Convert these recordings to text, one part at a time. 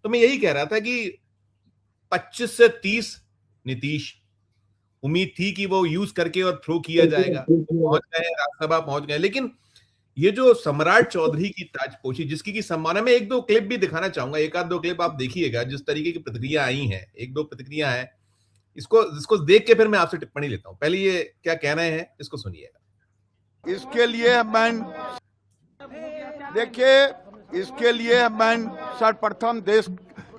तो मैं यही कह रहा था कि 25 से 30 नीतीश, उम्मीद थी कि वो यूज करके और थ्रो किया जाएगा, पहुंच गए, राज्यसभा पहुंच गए। लेकिन ये जो सम्राट चौधरी की ताजपोशी, जिसकी की सम्मानना में एक दो क्लिप भी दिखाना चाहूंगा, एक आध दो क्लिप आप देखिएगा, जिस तरीके की प्रतिक्रिया आई हैं, एक दो प्रतिक्रिया है, इसको देख के फिर मैं आपसे टिप्पणी लेता हूं। पहले ये क्या कह रहे हैं, इसको सुनिएगा। इसके लिए मैं सर्वप्रथम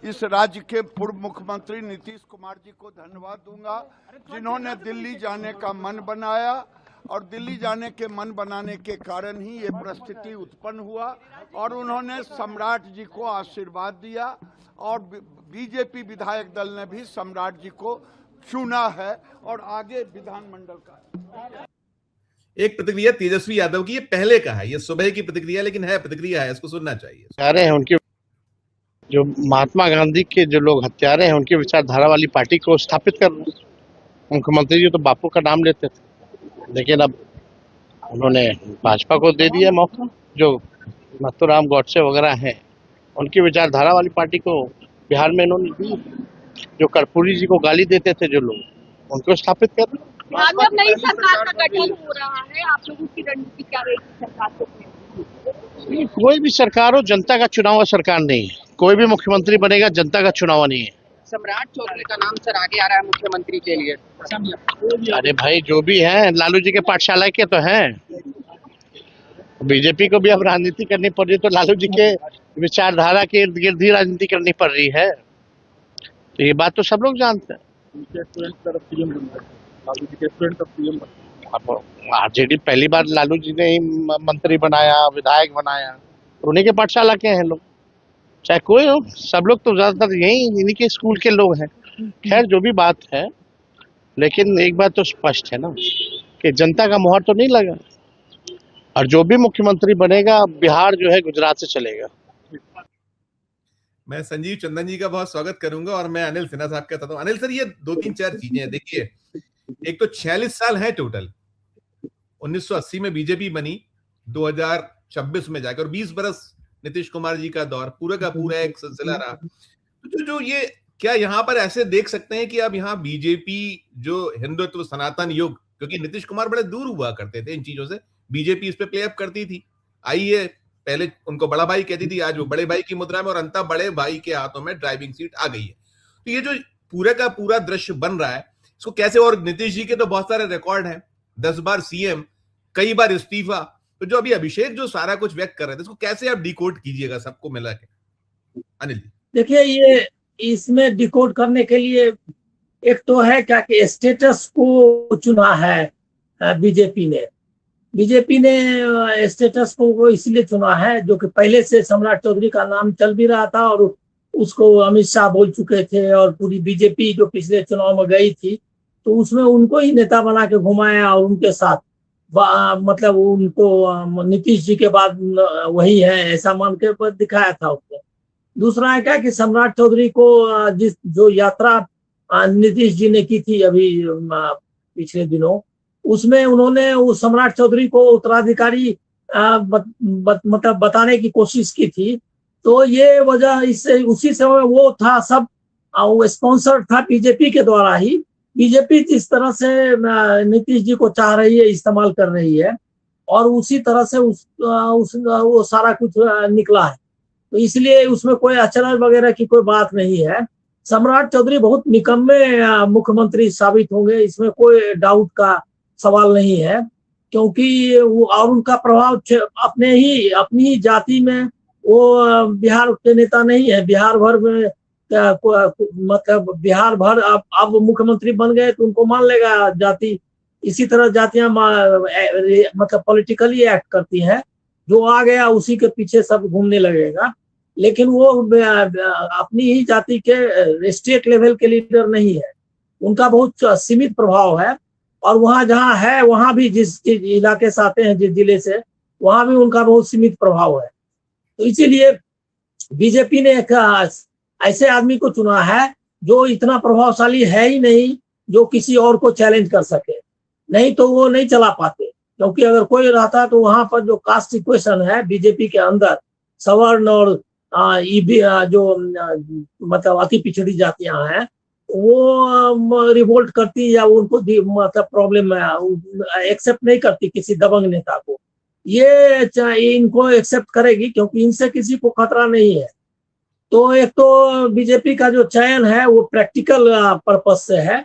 इस राज्य के पूर्व मुख्यमंत्री नीतीश कुमार जी को धन्यवाद दूंगा, जिन्होंने दिल्ली जाने का मन बनाया, और दिल्ली जाने के मन बनाने के कारण ही ये परिस्थिति उत्पन्न हुआ, और उन्होंने सम्राट जी को आशीर्वाद दिया, और बीजेपी विधायक दल ने भी सम्राट जी को चुना है, और आगे विधानमंडल का। एक प्रतिक्रिया तेजस्वी यादव की, ये पहले का है, ये सुबह की प्रतिक्रिया, लेकिन है प्रतिक्रिया है, इसको सुनना चाहिए। हत्यारे हैं उनके, जो महात्मा गांधी के जो लोग हत्यारे हैं, उनकी विचारधारा वाली पार्टी को स्थापित कर रहे हैं। मुख्यमंत्री जी तो बापू का नाम लेते थे, लेकिन अब उन्होंने भाजपा को दे दिया मौका। जो नाथूराम गौडसे वगैरह हैं, उनकी विचारधारा वाली पार्टी को बिहार में इन्होंने दी। जो कर्पूरी जी को गाली देते थे जो लोग, उनको स्थापित कर रहे हैं। जब नई सरकार का गठन हो रहा है, आप लोगों की रणनीति क्या रहेगी सरकार को? कोई भी सरकार हो, जनता का चुनाव हुआ सरकार नहीं है। कोई भी मुख्यमंत्री बनेगा, जनता का चुनाव नहीं है। सम्राट चौधरी का नाम सर आगे आ रहा है मुख्यमंत्री के लिए। अरे भाई, जो भी है लालू जी के पाठशाला के तो हैं। बीजेपी को भी अब राजनीति करनी पड़ रही है, तो लालू जी के विचारधारा के इर्द गिर्द ही राजनीति करनी पड़ रही है। तो ये बात तो सब लोग जानते हैं। अब आरजेडी पहली बार लालू जी ने ही मंत्री बनाया, विधायक बनाया, तो उन्हीं के पाठशाला के हैं लोग, चाहे कोई हो। सब लोग तो ज्यादातर यही इन्हीं के स्कूल के लोग हैं। खैर, जो भी बात है, लेकिन एक बात तो स्पष्ट है ना कि जनता का मोहर तो नहीं लगा, और जो भी मुख्यमंत्री बनेगा, बिहार जो है गुजरात से चलेगा। मैं संजीव चंदन जी का बहुत स्वागत करूंगा, और मैं अनिल सिन्हा साहब कहता हूँ। अनिल सर, ये 2-3-4 चीजें हैं। देखिए, एक तो 46 साल है टोटल। 1980 में बीजेपी बनी, 2026 में जाकर, और 20 बरस नीतीश कुमार जी का दौर पूरा का पूरा एक सिलसिला रहा। तो जो ये क्या यहाँ पर ऐसे देख सकते हैं कि अब यहाँ बीजेपी जो हिंदुत्व सनातन युग, क्योंकि नीतीश कुमार बड़े दूर हुआ करते थे इन चीजों से, बीजेपी इस पे प्ले अप करती थी। आइए, पहले उनको बड़ा भाई कहती थी, आज वो बड़े भाई की मुद्रा में, और अंततः बड़े भाई के हाथों में ड्राइविंग सीट आ गई है। तो ये जो पूरे का पूरा दृश्य बन रहा है, इसको कैसे, और नीतीश जी के तो बहुत सारे रिकॉर्ड हैं, 10 बार सीएम, कई बार इस्तीफा। तो जो अभी अभिषेक जो सारा कुछ व्यक्त कर रहे थे, इसको कैसे आप डिकोड कीजिएगा सबको मिला के, अनिल जी? देखिए, ये इसमें डिकोड करने के लिए एक तो है क्या कि स्टेटस को चुना है बीजेपी ने स्टेटस को इसलिए चुना है, जो कि पहले से सम्राट चौधरी का नाम चल भी रहा था, और उसको अमित शाह बोल चुके थे, और पूरी बीजेपी जो पिछले चुनाव में गई थी, तो उसमें उनको ही नेता बना के घुमाया, और उनके साथ मतलब उनको नीतीश जी के बाद वही है ऐसा मान के दिखाया था उसने। दूसरा है क्या कि सम्राट चौधरी को जो यात्रा नीतीश जी ने की थी अभी पिछले दिनों, उसमें उन्होंने उस सम्राट चौधरी को उत्तराधिकारी मतलब बताने की कोशिश की थी। तो ये वजह इससे उसी समय वो था, सब वो स्पॉन्सर था बीजेपी के द्वारा ही। बीजेपी जिस तरह से नीतीश जी को चाह रही है, इस्तेमाल कर रही है, और उसी तरह से वो सारा कुछ निकला है। तो इसलिए उसमें कोई अचरज वगैरह की कोई बात नहीं है। सम्राट चौधरी बहुत निकम्मे मुख्यमंत्री साबित होंगे, इसमें कोई डाउट का सवाल नहीं है, क्योंकि वो और उनका प्रभाव अपनी ही जाति में, वो बिहार के नेता नहीं है, बिहार भर में मतलब बिहार भर अब मुख्यमंत्री बन गए तो उनको मान लेगा जाति। इसी तरह जातियां मतलब पॉलिटिकली एक्ट करती हैं, जो आ गया उसी के पीछे सब घूमने लगेगा। लेकिन वो अपनी ही जाति के स्टेट लेवल के लीडर नहीं है, उनका बहुत सीमित प्रभाव है, और वहां जहां है वहां भी जिस इलाके से आते हैं, जिस जिले से, वहां भी उनका बहुत सीमित प्रभाव है। तो इसीलिए बीजेपी ने एक ऐसे आदमी को चुना है जो इतना प्रभावशाली है ही नहीं, जो किसी और को चैलेंज कर सके। नहीं तो वो नहीं चला पाते, क्योंकि अगर कोई रहता तो वहां पर जो कास्ट इक्वेशन है बीजेपी के अंदर, सवर्ण और जो मतलब अति पिछड़ी जातियां हैं वो रिवोल्ट करती या उनको मतलब प्रॉब्लम एक्सेप्ट नहीं करती किसी दबंग नेता को। ये इनको एक्सेप्ट करेगी क्योंकि इनसे किसी को खतरा नहीं है। तो एक तो बीजेपी का जो चयन है वो प्रैक्टिकल पर्पस से है।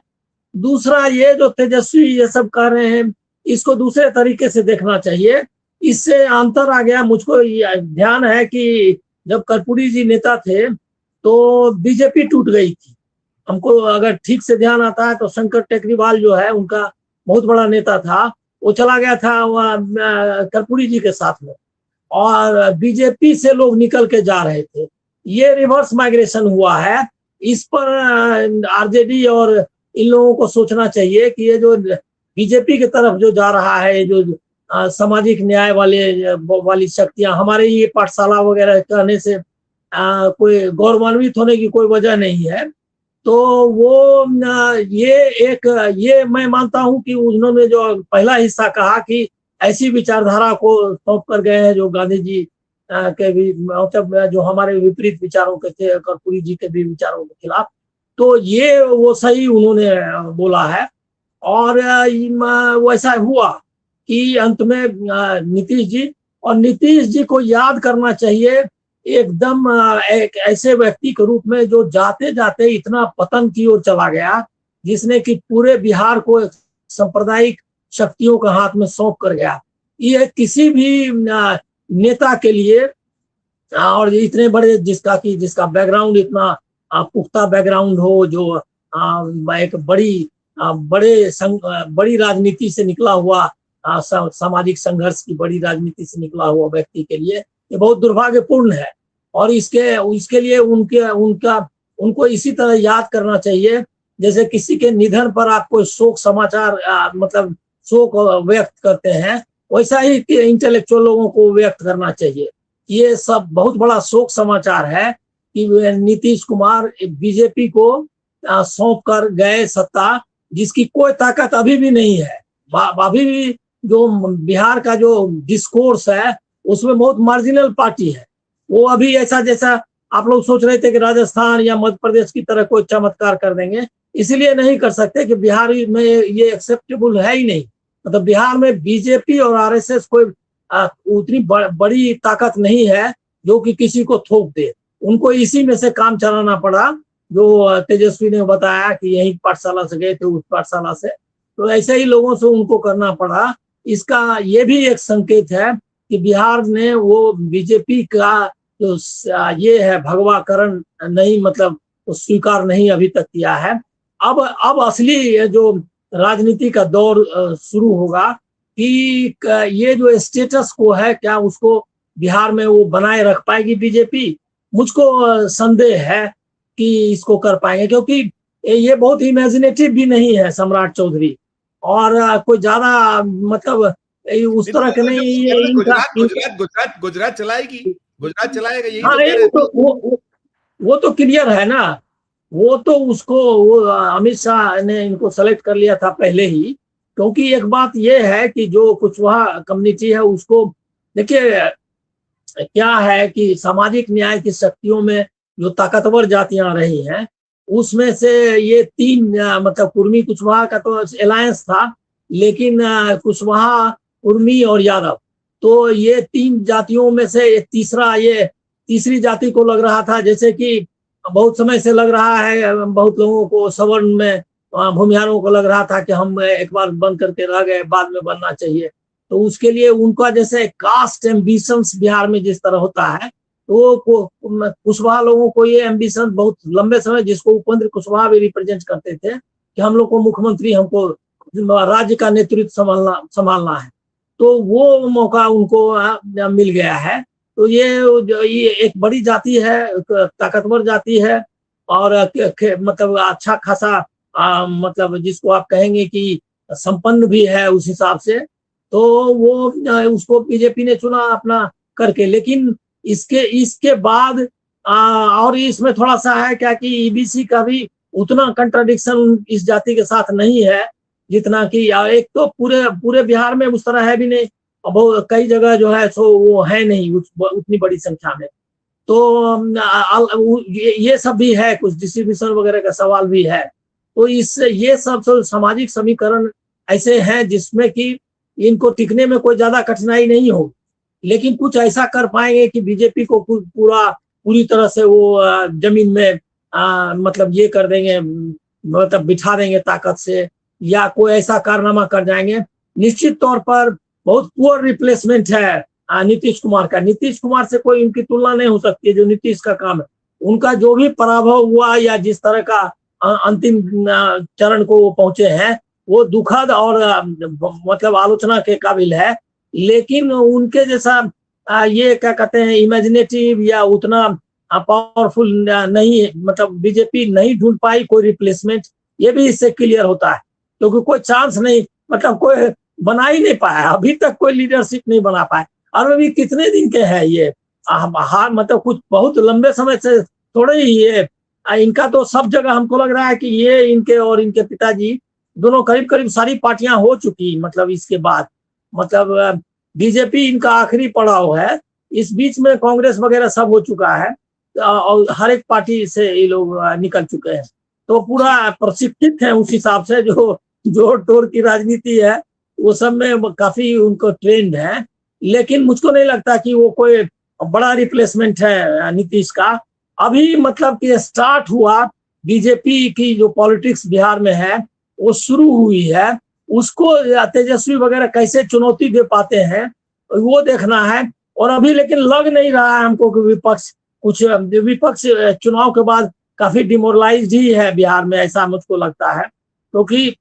दूसरा ये जो तेजस्वी ये सब कर रहे हैं इसको दूसरे तरीके से देखना चाहिए। इससे अंतर आ गया। मुझको ध्यान है कि जब कर्पूरी जी नेता थे तो बीजेपी टूट गई थी। हमको अगर ठीक से ध्यान आता है तो शंकर टेकरीवाल जो है उनका बहुत बड़ा नेता था, वो चला गया था कर्पूरी जी के साथ में और बीजेपी से लोग निकल के जा रहे थे। ये रिवर्स माइग्रेशन हुआ है। इस पर आरजेडी और इन लोगों को सोचना चाहिए कि ये जो बीजेपी की तरफ जो जा रहा है, जो सामाजिक न्याय वाली शक्तियां, हमारे ये पाठशाला वगैरह कहने से कोई गौरवान्वित होने की कोई वजह नहीं है। तो वो ये मैं मानता हूं कि उन्होंने जो पहला हिस्सा कहा कि ऐसी विचारधारा को सौंप कर गए हैं जो गांधी जी के भी मतलब जो हमारे विपरीत विचारों के थे, कर्पूरी जी के भी विचारों के खिलाफ, तो ये वो सही उन्होंने बोला है। और वैसा हुआ कि अंत में नीतीश जी को याद करना चाहिए एकदम एक ऐसे व्यक्ति के रूप में जो जाते जाते इतना पतन की ओर चला गया, जिसने कि पूरे बिहार को सांप्रदायिक शक्तियों के हाथ में सौंप कर गया। ये किसी भी नेता के लिए और इतने बड़े जिसका बैकग्राउंड इतना पुख्ता बैकग्राउंड हो, जो एक बड़ी राजनीति से निकला हुआ, सामाजिक संघर्ष की बड़ी राजनीति से निकला हुआ व्यक्ति के लिए ये बहुत दुर्भाग्यपूर्ण है। और इसके लिए उनको इसी तरह याद करना चाहिए जैसे किसी के निधन पर आप कोई शोक समाचार मतलब शोक व्यक्त करते हैं, वैसा ही इंटेलेक्चुअल लोगों को व्यक्त करना चाहिए। ये सब बहुत बड़ा शोक समाचार है कि नीतीश कुमार बीजेपी को सौंप कर गए सत्ता, जिसकी कोई ताकत अभी भी नहीं है। अभी भी जो बिहार का जो डिस्कोर्स है उसमें बहुत मार्जिनल पार्टी है। वो अभी ऐसा जैसा आप लोग सोच रहे थे कि राजस्थान या मध्य प्रदेश की तरह कोई चमत्कार कर देंगे, इसलिए नहीं कर सकते कि बिहार में ये एक्सेप्टेबल है ही नहीं। मतलब बिहार में बीजेपी और आरएसएस कोई उतनी बड़ी ताकत नहीं है जो कि किसी को थोप दे। उनको इसी में से काम चलाना पड़ा, जो तेजस्वी ने बताया कि यही पाठशाला से गए थे, उस पाठशाला से, तो ऐसे ही लोगों से उनको करना पड़ा। इसका ये भी एक संकेत है कि बिहार ने वो बीजेपी का जो ये है भगवाकरण नहीं, मतलब स्वीकार नहीं अभी तक किया है। अब असली जो राजनीति का दौर शुरू होगा कि ये जो स्टेटस को है क्या उसको बिहार में वो बनाए रख पाएगी बीजेपी। मुझको संदेह है कि इसको कर पाएंगे, क्योंकि ये बहुत इमेजिनेटिव भी नहीं है सम्राट चौधरी, और कोई ज्यादा मतलब उस तरह के नहीं। गुजरात चलाएगी, गुजरात चलाएगा, यही वो तो क्लियर है ना। वो तो वो अमित शाह ने इनको सेलेक्ट कर लिया था पहले ही, क्योंकि एक बात ये है कि जो कुशवाहा कम्युनिटी है उसको देखिए क्या है कि सामाजिक न्याय की शक्तियों में जो ताकतवर जातियां रही हैं उसमें से ये तीन मतलब कुर्मी कुशवाहा का तो अलायंस था, लेकिन कुशवाहा, कुर्मी और यादव, तो ये तीन जातियों में से तीसरी जाति को लग रहा था, जैसे कि बहुत समय से लग रहा है बहुत लोगों को, सवर्ण में भूमिहारों को लग रहा था कि हम एक बार बंद करके रह गए, बाद में बनना चाहिए। तो उसके लिए उनका जैसे कास्ट एम्बिशंस बिहार में जिस तरह होता है, तो कुशवाहा लोगों को ये एम्बिशन बहुत लंबे समय, जिसको उपेंद्र कुशवाहा भी रिप्रेजेंट करते थे कि हम लोग को मुख्यमंत्री, हमको राज्य का नेतृत्व संभालना है, तो वो मौका उनको मिल गया है। तो ये एक बड़ी जाति है, ताकतवर जाति है, और मतलब अच्छा खासा मतलब जिसको आप कहेंगे कि संपन्न भी है उस हिसाब से, तो वो उसको बीजेपी ने चुना अपना करके। लेकिन इसके बाद और इसमें थोड़ा सा है क्या कि ईबीसी का भी उतना कंट्राडिक्शन इस जाति के साथ नहीं है जितना कि, एक तो पूरे बिहार में उस तरह है भी नहीं, और बहुत कई जगह जो है सो वो है नहीं उतनी बड़ी संख्या में। तो ये सब भी है, कुछ डिस्ट्रीब्यूशन वगैरह का सवाल भी है। तो इस ये सब सामाजिक समीकरण ऐसे हैं जिसमें कि इनको टिकने में कोई ज्यादा कठिनाई नहीं हो, लेकिन कुछ ऐसा कर पाएंगे कि बीजेपी को पूरी तरह से वो जमीन में मतलब ये कर देंगे, मतलब बिठा देंगे ताकत से, या कोई ऐसा कारनामा कर जाएंगे। निश्चित तौर पर बहुत पुअर रिप्लेसमेंट है नीतीश कुमार का। नीतीश कुमार से कोई उनकी तुलना नहीं हो सकती है, जो नीतीश का काम है। उनका जो भी पराभव हुआ या जिस तरह का अंतिम चरण को वो पहुंचे हैं, वो दुखद और मतलब आलोचना के काबिल है। लेकिन उनके जैसा ये क्या कहते हैं इमेजिनेटिव या उतना पावरफुल नहीं, मतलब बीजेपी नहीं ढूंढ पाई कोई रिप्लेसमेंट, ये भी इससे क्लियर होता है। क्योंकि कोई चांस नहीं, मतलब कोई बना ही नहीं पाया अभी तक, कोई लीडरशिप नहीं बना पाए। और अभी कितने दिन के हैं ये मतलब कुछ बहुत लंबे समय से थोड़े ही ये इनका तो सब जगह हमको लग रहा है कि ये इनके और इनके पिताजी दोनों करीब करीब सारी पार्टियां हो चुकी, मतलब इसके बाद मतलब बीजेपी इनका आखिरी पड़ाव है। इस बीच में कांग्रेस वगैरह सब हो चुका है और हर एक पार्टी से ये लोग निकल चुके हैं। तो पूरा प्रशिक्षित है उस हिसाब से, जो टोर की राजनीति है वो सब में काफी उनको ट्रेंड है। लेकिन मुझको नहीं लगता कि वो कोई बड़ा रिप्लेसमेंट है नीतीश का। अभी मतलब कि स्टार्ट हुआ, बीजेपी की जो पॉलिटिक्स बिहार में है वो शुरू हुई है, उसको तेजस्वी वगैरह कैसे चुनौती दे पाते हैं वो देखना है। और अभी लेकिन लग नहीं रहा है हमको कि विपक्ष चुनाव के बाद काफी डिमोरलाइज्ड ही है बिहार में, ऐसा मुझको लगता है। क्योंकि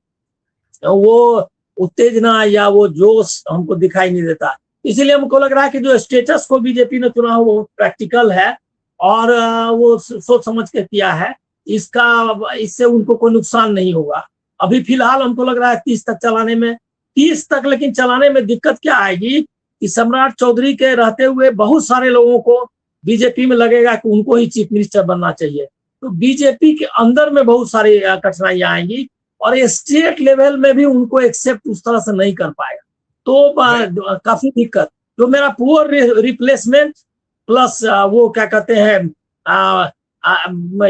वो उत्तेजना या वो जोश हमको दिखाई नहीं देता। इसीलिए हमको लग रहा है कि जो स्टेटस को बीजेपी ने चुना हो वो प्रैक्टिकल है और वो सोच समझ के किया है। इससे उनको कोई नुकसान नहीं होगा। अभी फिलहाल हमको लग रहा है 30 तक चलाने में, 30 तक, लेकिन चलाने में दिक्कत क्या आएगी कि सम्राट चौधरी के रहते हुए बहुत सारे लोगों को बीजेपी में लगेगा कि उनको ही चीफ मिनिस्टर बनना चाहिए। तो बीजेपी के अंदर में बहुत सारी कठिनाइयां आएंगी और स्टेट लेवल में भी उनको एक्सेप्ट उस तरह से नहीं कर पाएगा। तो काफी दिक्कत, जो मेरा पुअर रिप्लेसमेंट प्लस वो क्या कहते हैं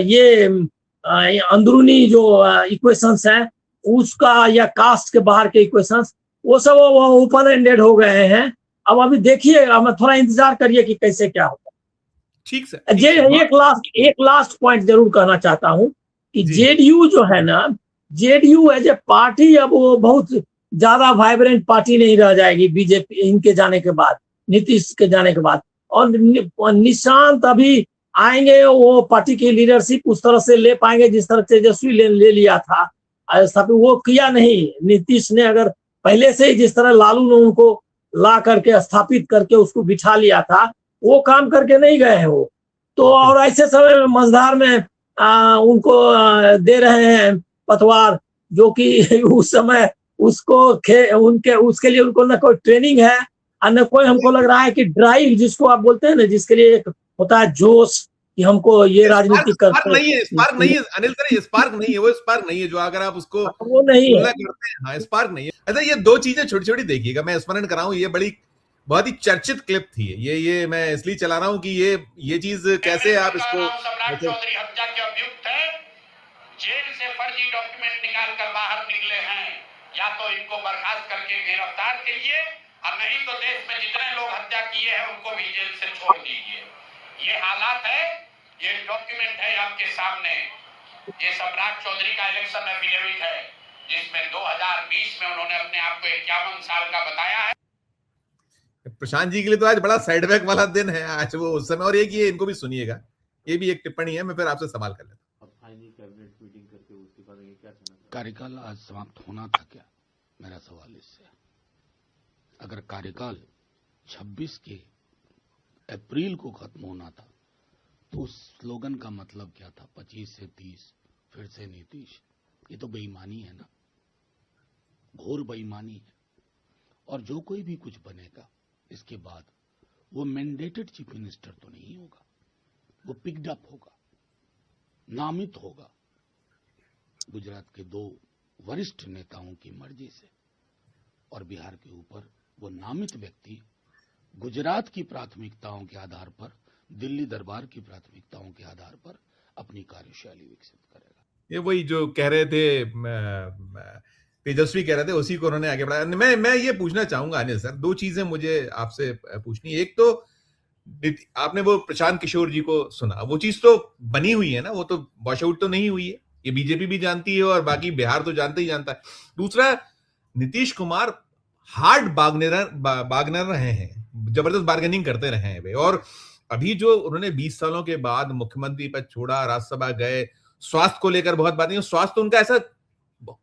ये अंदरूनी जो इक्वेशंस हैं उसका, या कास्ट के बाहर के इक्वेशंस, वो सब वो ओपन एंडेड हो गए हैं। अब अभी देखिए, अब थोड़ा इंतजार करिए कि कैसे क्या होगा। ठीक सर। एक लास्ट पॉइंट जरूर कहना चाहता हूं कि जेडीयू जो है ना, जेडीयू एज ए पार्टी अब वो बहुत ज्यादा वाइब्रेंट पार्टी नहीं रह जाएगी बीजेपी इनके जाने के बाद, नीतीश के जाने के बाद। और निशांत अभी आएंगे, वो पार्टी की लीडरशिप उस तरह से ले पाएंगे जिस तरह तेजस्वी ले लिया था। वो किया नहीं नीतीश ने। अगर पहले से ही जिस तरह लालू ने उनको ला करके स्थापित करके उसको बिठा लिया था, वो काम करके नहीं गए हैं वो तो। और ऐसे समय में मझधार में उनको दे रहे हैं पतवार, जो कि उस समय उसके लिए उनको न कोई ट्रेनिंग है और न कोई, हमको लग रहा है कि ड्राइव जिसको आप बोलते हैं ना, जिसके लिए एक होता है जोश कि हमको ये राजनीति करते हैं। स्पार्क नहीं है अनिल सर, ये स्पार्क नहीं है, वो स्पार्क नहीं है जो अगर आप उसको वो नहीं है, करते हैं। हाँ, स्पार्क नहीं है। अच्छा, ये दो चीजें छोटी छोटी देखिएगा, मैं स्मरण कर रहा हूँ, ये बहुत ही चर्चित क्लिप थी। ये मैं इसलिए चला रहा हूँ कि ये चीज कैसे आप इसको, सम्राट चौधरी हत्या के अभियुक्त है, जेल से फर्जी डॉक्यूमेंट निकाल कर बाहर निकले हैं। या तो इनको बर्खास्त करके गिरफ्तार कीजिए और नहीं तो देश में जितने लोग हत्या किए हैं उनको भी जेल से छोड़ दीजिए। ये हालात है, ये डॉक्यूमेंट है आपके सामने। ये सम्राट चौधरी का इलेक्शन एफिडेविट है जिसमें 2020 में उन्होंने अपने आप को 51 साल का बताया है। प्रशांत जी के लिए तो आज बड़ा साइडबैक वाला दिन है आज, वो उस समय। और एक ये इनको भी सुनिएगा, ये भी एक टिप्पणी है, मैं फिर आपसे सवाल कर लेता हूं। कार्यकाल आज समाप्त होना था क्या, मेरा सवाल इससे। अगर कार्यकाल 26 के अप्रैल को खत्म होना था तो उस स्लोगन का मतलब क्या था, 25 से 30 फिर से नीतीश? ये तो बेईमानी है ना, घोर बेईमानी है। और जो कोई भी कुछ बनेगा इसके बाद वो मैंडेटेड चीफ मिनिस्टर तो नहीं होगा, वो पिक्ड अप होगा, नामित होगा गुजरात के 2 वरिष्ठ नेताओं की मर्जी से। और बिहार के ऊपर वो नामित व्यक्ति गुजरात की प्राथमिकताओं के आधार पर दिल्ली दरबार की प्राथमिकताओं के आधार पर अपनी कार्यशैली विकसित करेगा। ये वही जो कह रहे थे तेजस्वी कह रहे थे, उसी को उन्होंने आगे बढ़ाया। मैं ये पूछना चाहूंगा अनिल सर, दो चीजें मुझे आपसे पूछनी। एक तो आपने वो प्रशांत किशोर जी को सुना, वो चीज तो बनी हुई है ना, वो तो वॉश आउट तो नहीं हुई है, ये बीजेपी भी जानती है और बाकी बिहार तो जानते ही जानता है। दूसरा, नीतीश कुमार हार्ड बार्गनर रहे हैं, जबरदस्त बार्गेनिंग करते रहे हैं वे, और अभी जो उन्होंने 20 सालों के बाद मुख्यमंत्री पद छोड़ा, राज्यसभा गए, स्वास्थ्य को लेकर बहुत बातें, स्वास्थ्य तो उनका ऐसा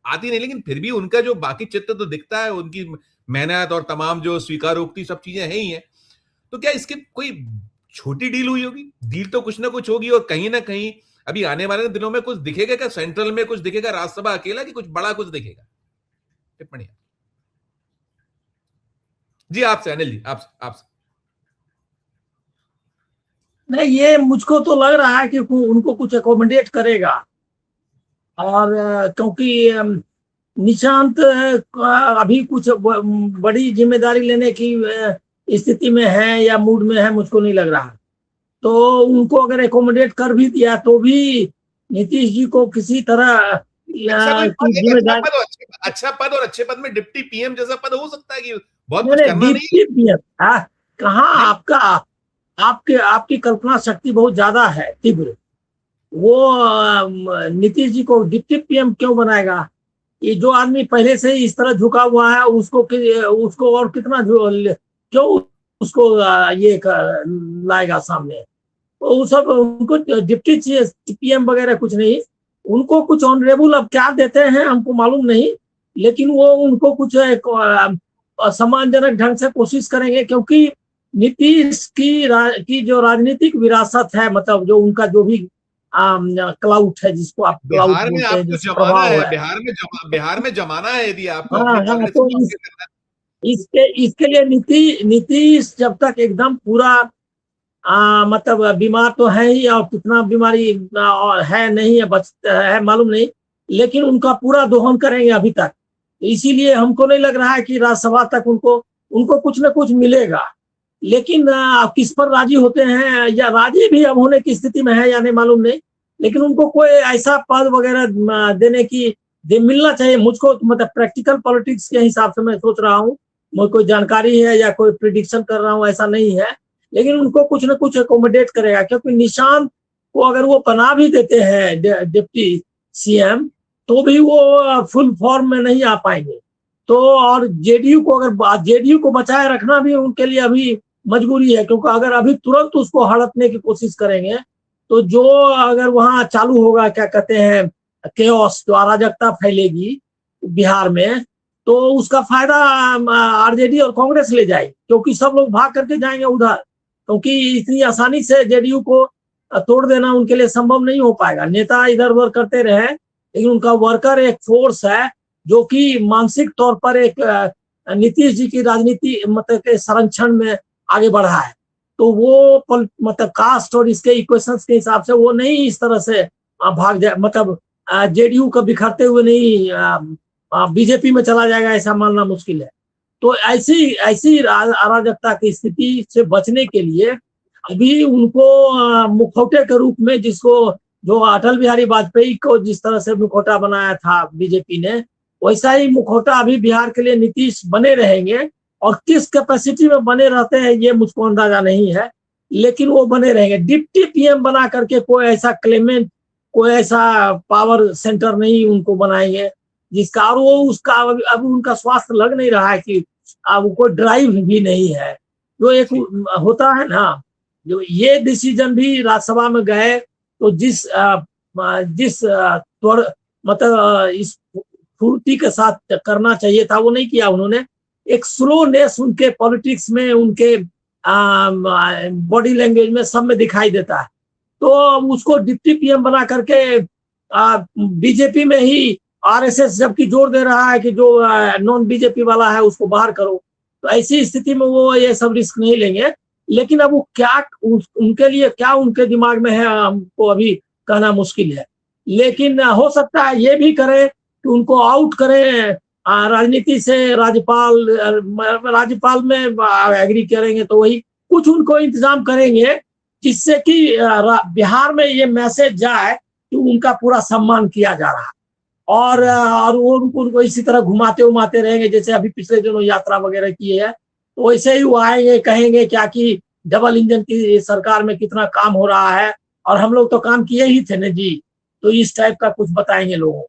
आती नहीं, लेकिन फिर भी उनका जो बाकी चित्र तो दिखता है, उनकी मेहनत और तमाम जो स्वीकारोक्ति सब चीजें हैं ही हैं। तो क्या इसकी कोई छोटी डील हुई होगी? डील तो कुछ ना कुछ होगी, और कहीं ना कहीं अभी आने वाले दिनों में कुछ दिखेगा क्या? सेंट्रल में कुछ दिखेगा, राज्यसभा अकेला, कि कुछ बड़ा कुछ दिखेगा? टिप्पणी जी आपसे, अनिल जी, आपसे। नहीं, ये मुझको तो लग रहा है कि उनको कुछ एकोमोडेट करेगा, और क्योंकि निशांत अभी कुछ बड़ी जिम्मेदारी लेने की स्थिति में है या मूड में है, मुझको नहीं लग रहा। तो उनको अगर एकोमोडेट कर भी दिया तो भी नीतीश जी को किसी तरह जिम्मेदारी, अच्छा पद और अच्छे पद में डिप्टी पीएम जैसा पद हो सकता है कि बहुत कुछ करना डिप्टी पीएम कहाँ? आपकी कल्पना शक्ति बहुत ज्यादा है, तीव्र। वो नीतीश जी को डिप्टी पीएम क्यों बनाएगा? ये जो आदमी पहले से ही इस तरह झुका हुआ है, उसको और कितना क्यों उसको ये लाएगा सामने? वो सब उनको डिप्टी पीएम वगैरह कुछ नहीं, उनको कुछ ऑनरेबल अब क्या देते हैं हमको मालूम नहीं, लेकिन वो उनको कुछ सम्मानजनक ढंग से कोशिश करेंगे, क्योंकि नीतीश की जो राजनीतिक विरासत है, मतलब जो उनका जो भी क्लाउट है, जिसको आप बिहार में आपको जमाना है, बिहार में जमाना है, यदि आपको तो इसके लिए नीतीश जब तक एकदम पूरा मतलब बीमार तो है ही, और कितना बीमारी है नहीं है मालूम नहीं, लेकिन उनका पूरा दोहन करेंगे अभी तक। इसीलिए हमको नहीं लग रहा है कि राज्यसभा तक उनको कुछ न कुछ मिलेगा, लेकिन किस पर राजी होते हैं, या राजी भी अब होने की स्थिति में है या नहीं मालूम नहीं, लेकिन उनको कोई ऐसा पद वगैरह देने की मिलना चाहिए मुझको। मतलब प्रैक्टिकल पॉलिटिक्स के हिसाब से मैं सोच रहा हूँ, मुझे कोई जानकारी है या कोई प्रिडिक्शन कर रहा हूँ ऐसा नहीं है, लेकिन उनको कुछ न कुछ एकोमोडेट करेगा, क्योंकि निशांत को अगर वो बना भी देते हैं डिप्टी सीएम, तो भी वो फुल फॉर्म में नहीं आ पाएंगे। तो और जेडीयू को बचाए रखना भी उनके लिए अभी मजबूरी है, क्योंकि अगर अभी तुरंत उसको हड़पने की कोशिश करेंगे तो जो अगर वहां चालू होगा, क्या कहते हैं, केओस, जो अराजकता फैलेगी बिहार में, तो उसका फायदा आरजेडी और कांग्रेस ले जाएगी, क्योंकि सब लोग भाग करके जाएंगे उधर, क्योंकि इतनी आसानी से जेडीयू को तोड़ देना उनके लिए संभव नहीं हो पाएगा। नेता इधर उधर करते रहे, लेकिन उनका वर्कर एक फोर्स है जो कि मानसिक तौर पर एक नीतीश जी की राजनीति मतलब के संरक्षण में आगे बढ़ा है। तो वो मतलब कास्ट और इसके इक्वेशंस के हिसाब से वो नहीं इस तरह से भाग जाए, मतलब जेडीयू को बिखरते हुए नहीं बीजेपी में चला जाएगा, ऐसा मानना मुश्किल है। तो ऐसी अराजकता की स्थिति से बचने के लिए अभी उनको मुखौटे के रूप में, जिसको जो अटल बिहारी वाजपेयी को जिस तरह से मुखौटा बनाया था बीजेपी ने, वैसा ही मुखौटा अभी बिहार के लिए नीतीश बने रहेंगे। और किस कैपेसिटी में बने रहते हैं ये मुझको अंदाजा नहीं है, लेकिन वो बने रहेंगे। डिप्टी पीएम बना करके कोई ऐसा क्लेमेंट, कोई ऐसा पावर सेंटर नहीं उनको बनाएंगे जिसका, और वो उसका अब उनका स्वास्थ्य लग नहीं रहा है कि अब कोई ड्राइव भी नहीं है। जो एक होता है ना, जो ये डिसीजन भी राज्यसभा में गए तो जिस मतलब इस फुर्ती के साथ करना चाहिए था वो नहीं किया उन्होंने। एक स्लोनेस उनके पॉलिटिक्स में, उनके बॉडी लैंग्वेज में, सब में दिखाई देता है। तो उसको डिप्टी पीएम बना करके बीजेपी में ही आरएसएस जबकि जोर दे रहा है कि जो नॉन बीजेपी वाला है उसको बाहर करो, तो ऐसी स्थिति में वो ये सब रिस्क नहीं लेंगे। लेकिन अब वो क्या उनके लिए क्या उनके दिमाग में है हमको अभी कहना मुश्किल है। लेकिन हो सकता है ये भी करें कि उनको आउट करें राजनीति से। राज्यपाल में एग्री करेंगे तो वही कुछ उनको इंतजाम करेंगे जिससे कि बिहार में ये मैसेज जाए कि उनका पूरा सम्मान किया जा रहा है। और वो उनको इसी तरह घुमाते उमाते रहेंगे, जैसे अभी पिछले दिनों यात्रा वगैरह की है, तो वैसे ही वो आएंगे, कहेंगे क्या कि डबल इंजन की सरकार में कितना काम हो रहा है, और हम लोग तो काम किए ही थे ना जी, तो इस टाइप का कुछ बताएंगे लोगों को।